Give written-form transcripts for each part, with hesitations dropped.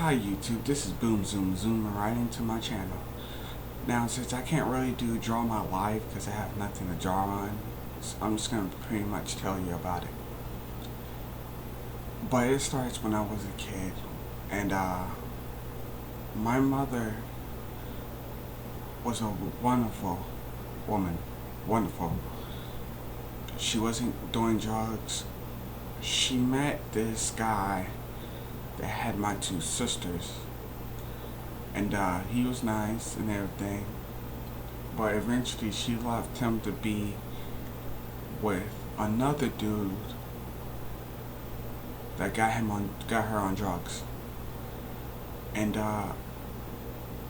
Hi YouTube, this is Boom Zoom zooming right into my channel. Now since I can't really draw my life because I have nothing to draw on, so I'm just going to pretty much tell you about it. But it starts when I was a kid, and my mother was a wonderful woman. Wonderful. She wasn't doing drugs. She met this guy that had my two sisters, and he was nice and everything, but eventually she left him to be with another dude that got her on drugs. And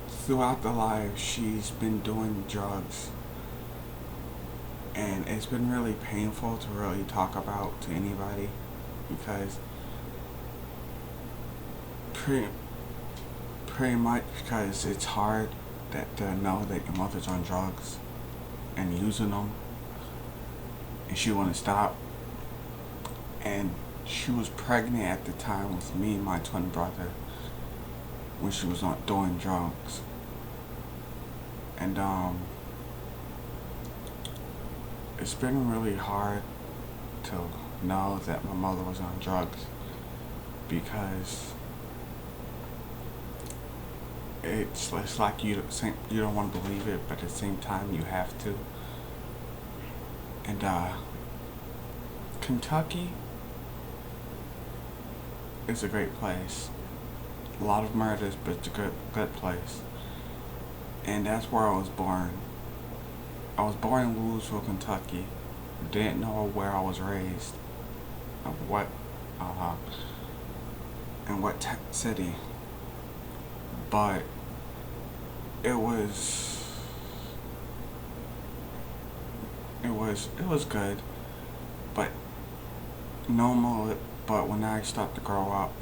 throughout the life she's been doing drugs, and it's been really painful to really talk about to anybody, because pretty much because it's hard to know that your mother's on drugs and using them, and she wouldn't stop. And she was pregnant at the time with me and my twin brother when she was not doing drugs. And it's been really hard to know that my mother was on drugs, because it's like you don't want to believe it, but at the same time you have to. And Kentucky is a great place. A lot of murders, but it's a good place. And that's where I was born. I was born in Louisville, Kentucky. Didn't know where I was raised, of what, in what city. But it was good. But normal. But when I start to grow up,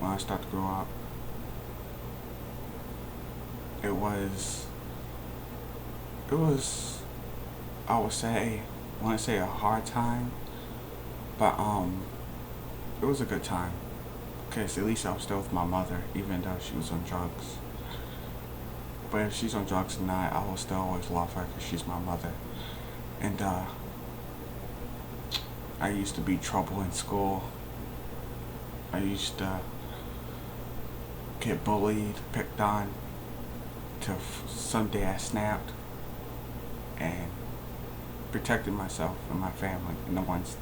it was I would say, I want to say a hard time, but it was a good time, because at least I was still with my mother, even though she was on drugs. But if she's on drugs or not, I will still always love her because she's my mother. And I used to be trouble in school. I used to get bullied, picked on, till someday I snapped and protected myself and my family and the ones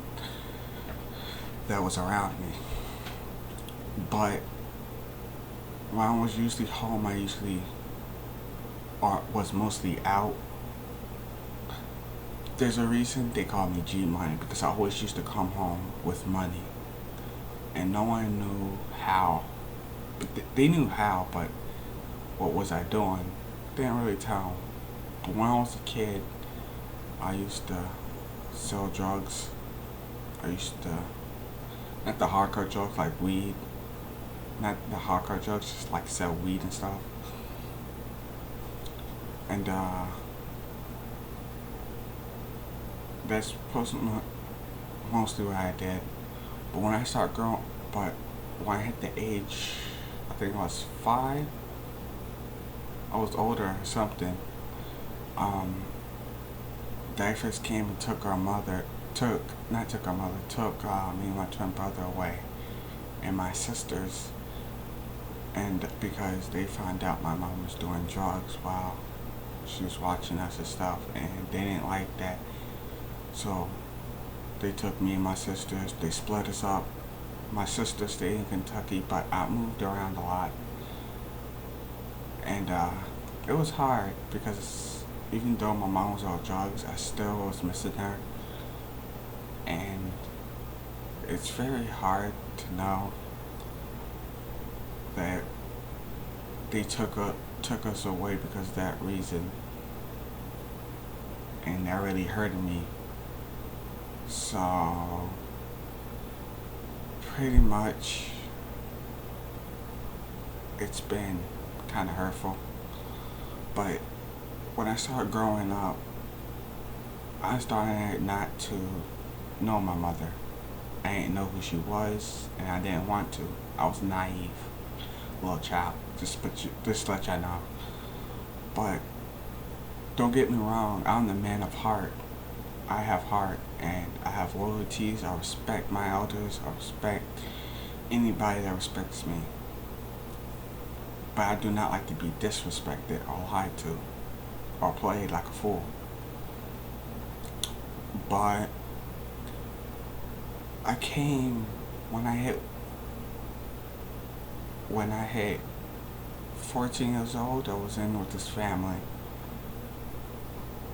that was around me. But when I was usually home, I usually was mostly out. There's a reason they call me G Money, because I always used to come home with money, and no one knew how. But they knew how, but what was I doing? They didn't really tell. But when I was a kid, I used to sell drugs. I used to, not the hardcore drugs like weed, not the hardcore drugs, just like sell weed and stuff. And that's mostly what I did. But when I started growing, but when I hit the age, I think I was 5, I was older or something, Dyfus came and took me and my twin brother away, and my sisters, and because they found out my mom was doing drugs while she was watching us and stuff, and they didn't like that. So they took me and my sisters, they split us up. My sister stayed in Kentucky, but I moved around a lot. And it was hard, because even though my mom was on drugs, I still was missing her. And it's very hard to know that they took us away because of that reason, and that really hurted me. So pretty much it's been kind of hurtful. But when I started growing up, I started not to know my mother. I didn't know who she was, and I didn't want to. I was naive. little child. Just let y'all know. But don't get me wrong, I'm the man of heart. I have heart and I have loyalties. I respect my elders. I respect anybody that respects me. But I do not like to be disrespected or lied to or played like a fool. But I came when I hit 14 years old. I was in with this family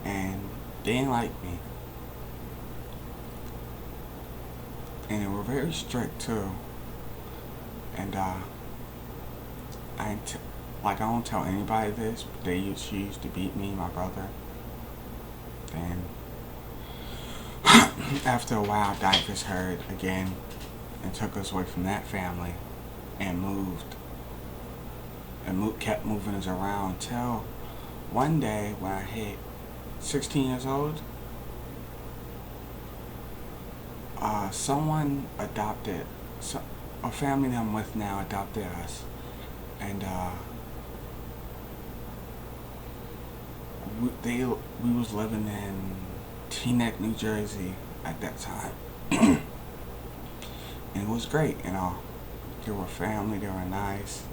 and they didn't like me. And they were very strict too. And I don't tell anybody this, but she used to beat me, my brother. And after a while, Dykus heard again and took us away from that family and kept moving us around until one day when I hit 16 years old, someone adopted, a family that I'm with now adopted us, and we was living in Teaneck, New Jersey at that time, and it was great, you know. They were family, they were nice.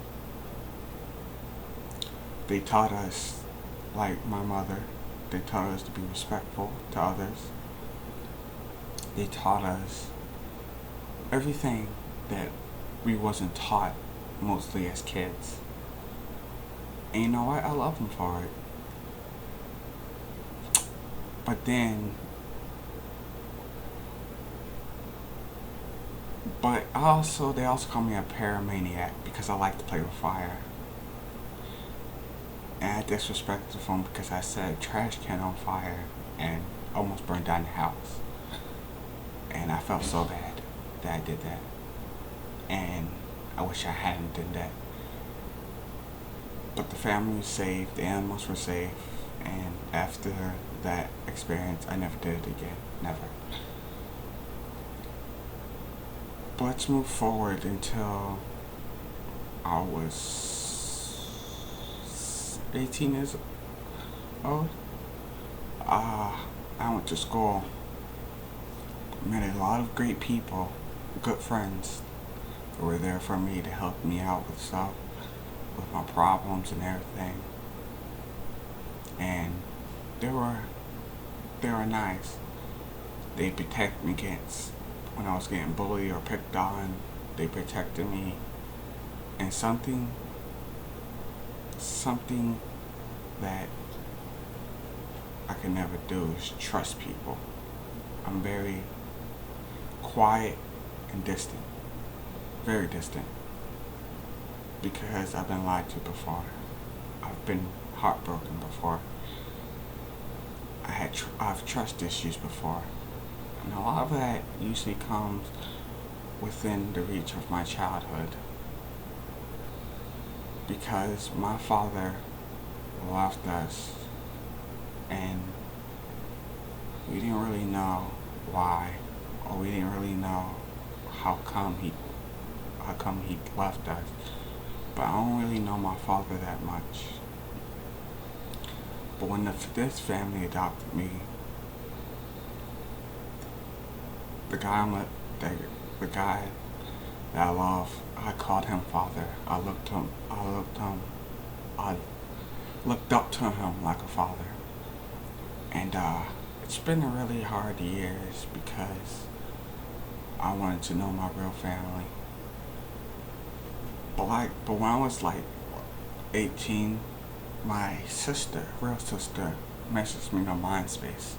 They taught us, like my mother, they taught us to be respectful to others. They taught us everything that we wasn't taught mostly as kids. And you know what? I love them for it. But then, they also call me a pyromaniac because I like to play with fire. And I disrespected them because I set a trash can on fire and almost burned down the house. And I felt so bad that I did that. And I wish I hadn't done that. But the family was safe, the animals were safe, and after that experience, I never did it again. Never. But let's move forward until I was 18 years old. I went to school. Met a lot of great people, good friends, who were there for me to help me out with stuff, with my problems and everything. And they were nice. They protected me against when I was getting bullied or picked on. They protected me. And something that I can never do is trust people. I'm very quiet and distant, very distant, because I've been lied to before. I've been heartbroken before. I've trust issues before, and a lot of that usually comes within the reach of my childhood, because my father left us, and we didn't really know why, or we didn't really know how come he left us. But I don't really know my father that much. But when this family adopted me, the guy that I love, I called him father. I looked up to him like a father. And it's been a really hard years because I wanted to know my real family. But when I was like 18, my real sister, messaged me on MySpace.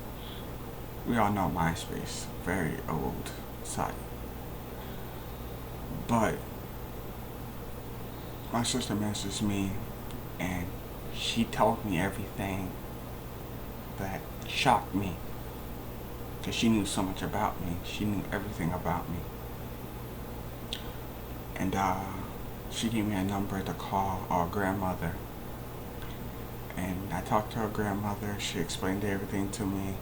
We all know MySpace, very old site. But my sister messaged me and she told me everything that shocked me, because she knew so much about me. She knew everything about me. And she gave me a number to call our grandmother. And I talked to her grandmother. She explained everything to me.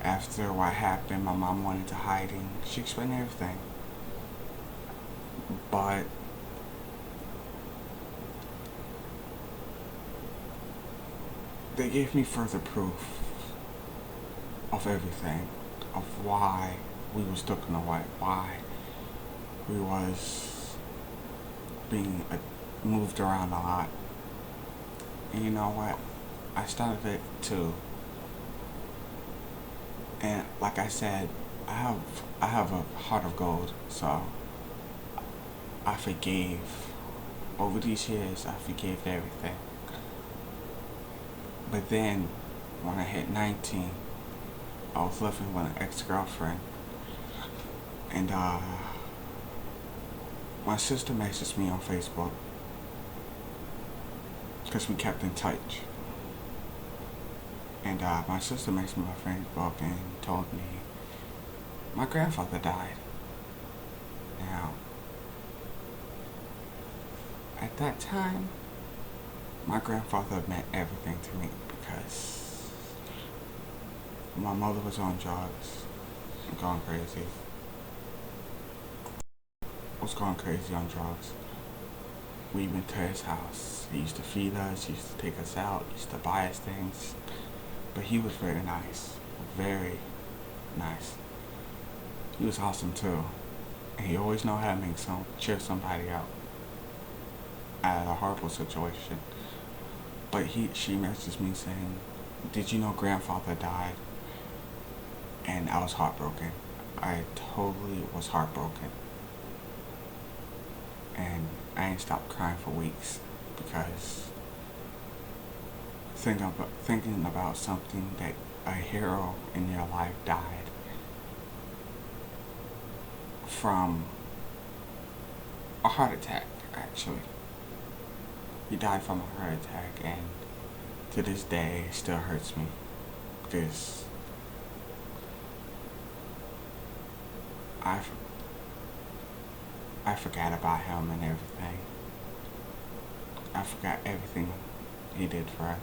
After what happened, my mom went into hiding. She explained everything. But they gave me further proof of everything, of why we was taken away, why we was being moved around a lot. And you know what? I started it too. And like I said, I have a heart of gold, so I forgave. Over these years, I forgave everything. But then, when I hit 19, I was living with an ex-girlfriend, and my sister messaged me on Facebook because we kept in touch. And my sister messaged me on Facebook and told me my grandfather died. Now, at that time, my grandfather meant everything to me because my mother was on drugs, going crazy. Was going crazy on drugs. We went to his house. He used to feed us, he used to take us out, he used to buy us things. But he was very nice. Very nice. He was awesome too. And he always knew how to cheer somebody out out of a horrible situation. But she messaged me saying, "Did you know grandfather died?" And I was heartbroken. I totally was heartbroken. And I ain't stopped crying for weeks because thinking about something that a hero in your life died from a heart attack, actually. He died from a heart attack, and to this day it still hurts me because I forgot about him and everything. I forgot everything he did for us.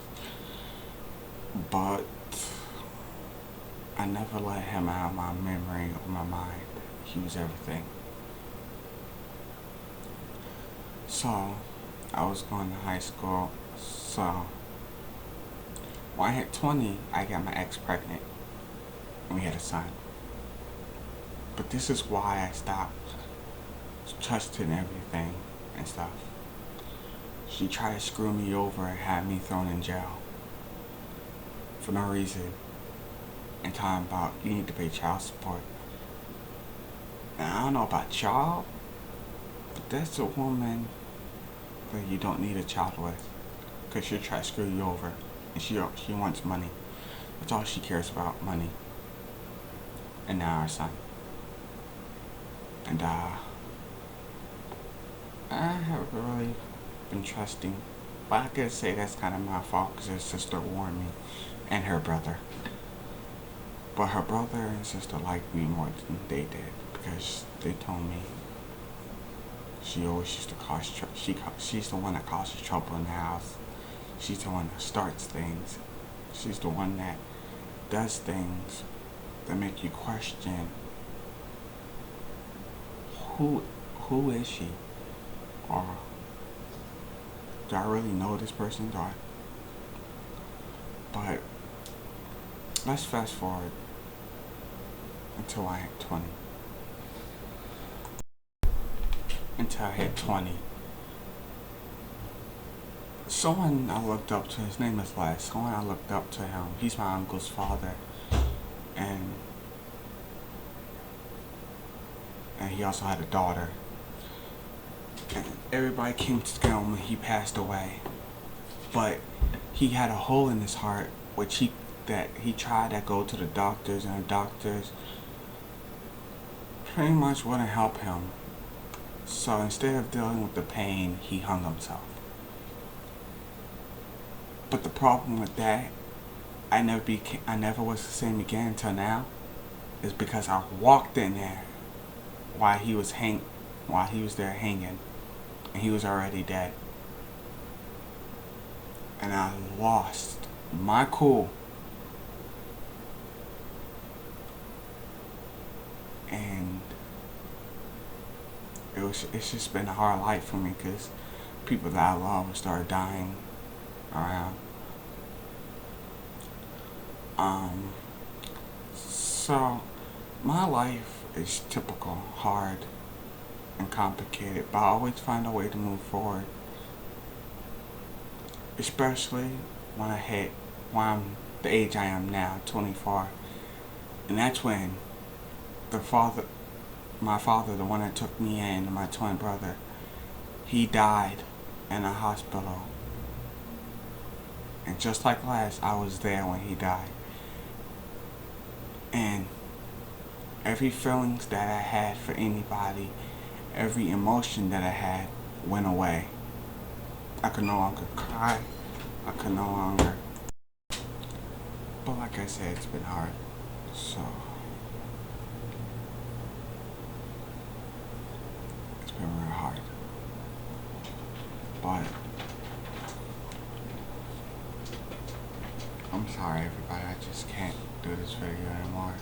But I never let him out of my memory or my mind. He was everything. So, I was going to high school. So, when I hit 20, I got my ex pregnant. And we had a son. But this is why I stopped trusting everything and stuff. She tried to screw me over and had me thrown in jail for no reason and talking about you need to pay child support. And I don't know about y'all, but that's a woman that you don't need a child with because she'll try to screw you over and she wants money. That's all she cares about, money. And now our son. And I haven't really been trusting, but I could say that's kind of my fault because her sister warned me and her brother. But her brother and sister liked me more than they did because they told me she always used to cause trouble. She's the one that causes trouble in the house. She's the one that starts things. She's the one that does things that make you question who is she? Or do I really know this person? But let's fast forward until I hit 20. Until I hit 20. Someone I looked up to, his name is Les. Someone I looked up to him. He's my uncle's father. And he also had a daughter. And everybody came together when he passed away. But he had a hole in his heart, which he tried to go to the doctors, and the doctors pretty much wouldn't help him. So instead of dealing with the pain, he hung himself. But the problem with that, I never was the same again until now, is because I walked in there while he was there hanging, and he was already dead. And I lost my cool. And it's just been a hard life for me because people that I love started dying around. Um, so my life is typical, hard, and complicated, but I always find a way to move forward. Especially when when I'm the age I am now, 24, and that's when the father, my father, the one that took me in, and my twin brother, he died in a hospital. And just like last, I was there when he died. And every feelings that I had for anybody, every emotion that I had went away. I could no longer cry. I could no longer. But like I said, it's been hard. So it's been real hard. But I'm sorry everybody, I just can't do this video anymore.